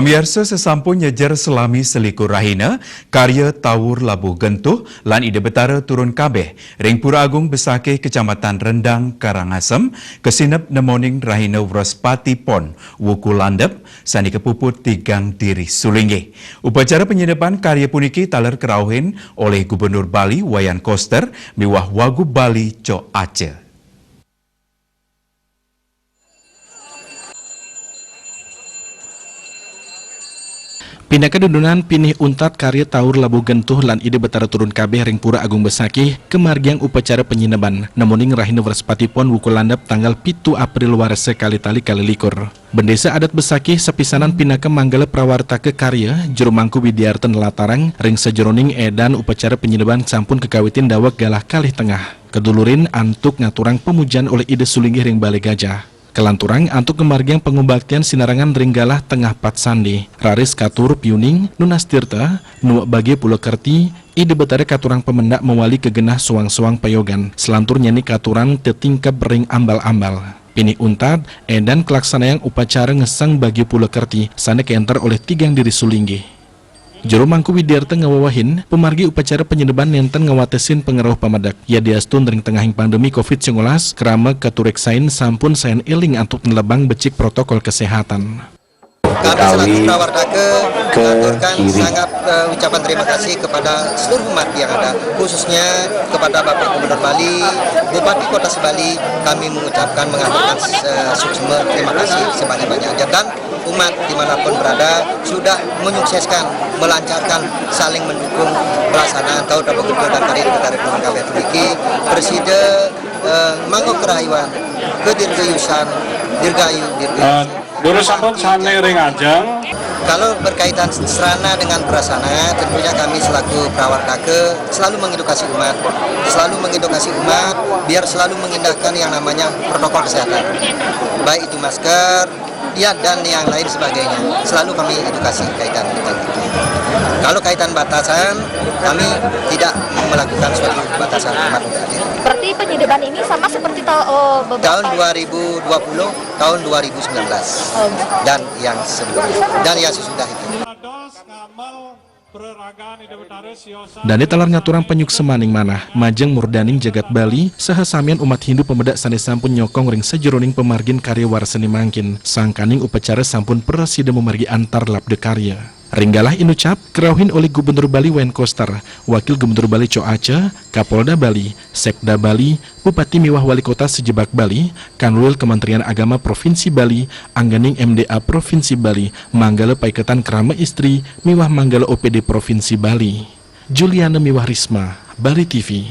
Pamirsa sesampun nyejar selami selikur rahina, karya Tawur Labuh Gentuh lan ide betara turun kabeh, ring Pura Agung Besakih Kecamatan Rendang Karangasem, kesinep nemoning rahina Wraspati Pon, Wuku Landep, sani kepuput tigang diri Sulinggi. Upacara penyedepan karya puniki taler kerauhin oleh Gubernur Bali Wayan Koster, miwah Wagub Bali Co Aceh. Pindah kedudunan pinih untat karya Tawur Labuh Gentuh lan ide betara turun kabeh ring Pura Agung Besakih kemargiang upacara penyineban namuning rahina Wraspati Pon Wuku Landep tanggal 7 April warese kali likur. Bendesa adat Besakih sepisanan pinaka manggala prawarta ke karya juru mangku Widiarten Latarang ring sejeroning edan upacara penyineban sampun kekawitin dawak galah kalih tengah. Kedulurin antuk ngaturang pemujan oleh ide Sulinggi ring Balai Gajah. Kelanturang antuk kemargiang pengumbaktian sinarangan ringgalah tengah pat sandi. Raris katur piuning nunas tirta nuak bagi pulau kerti ide betara katurang pemendak mewali kegenah suang-suang payogan. Selantur nyanyi katurang tetingkap ring ambal-ambal. Pinih untat edan kelaksanaan upacara ngesang bagi pulau kerti sana keenter oleh tigang diri Sulinggi. Juru mangku Widiarta ngawawahin pemargi upacara penyedeban nenten ngawatesin pengeruh pamadak. Ya diastun ring tengahing pandemi COVID-19 kerama katureksain sampun sayan iling antuk nelebang becik protokol kesehatan. Kami selaku prawarta mengaturkan sangat ucapan terima kasih kepada seluruh umat yang ada, khususnya kepada Bapak Gubernur Bali, Bupati Kota Sebali. Kami mengaturkan suksma terima kasih sebanyak-banyaknya, dan umat dimanapun berada sudah menyukseskan, melancarkan, saling mendukung pelaksanaan Tawur Labuh Gentuh dan Karya Betara Turun Kabeh puniki bersida manggo kerayuan, kedirgayusan, dirgayu. Dulu sampun sane ring ajeng. Kalau berkaitan serana dengan prasana, tentunya kami selaku prawarta selalu mengedukasi umat, biar selalu mengindahkan yang namanya protokol kesehatan, baik itu masker, ya dan yang lain sebagainya. Selalu kami edukasi kaitan itu. Kalau kaitan batasan, kami tidak melakukan suatu batasan umat untuk hadir. Berarti penyedeban ini sama seperti tahun 2020, tahun 2019, dan yang sebelumnya, dan yang sesudah itu. Dani talar ngaturang penyuk semaning manah, majeng murdaning jagat Bali, sahasamian umat Hindu pemedak sane sampun nyokong ring sejeroning pemargin karya warsani mangkin, sangkaning upacara sampun prasida memargi antar labde karya. Ringgalah inucap kerauhin oleh Gubernur Bali Wayan Koster, Wakil Gubernur Bali Co Aceh, Kapolda Bali, Sekda Bali, Bupati Miwah Wali Kota Sejebak Bali, Kanwil Kementerian Agama Provinsi Bali, Angganing MDA Provinsi Bali, Manggala Paiketan Kerama Istri, Miwah Manggala OPD Provinsi Bali. Juliana Miwah Risma, Bali TV.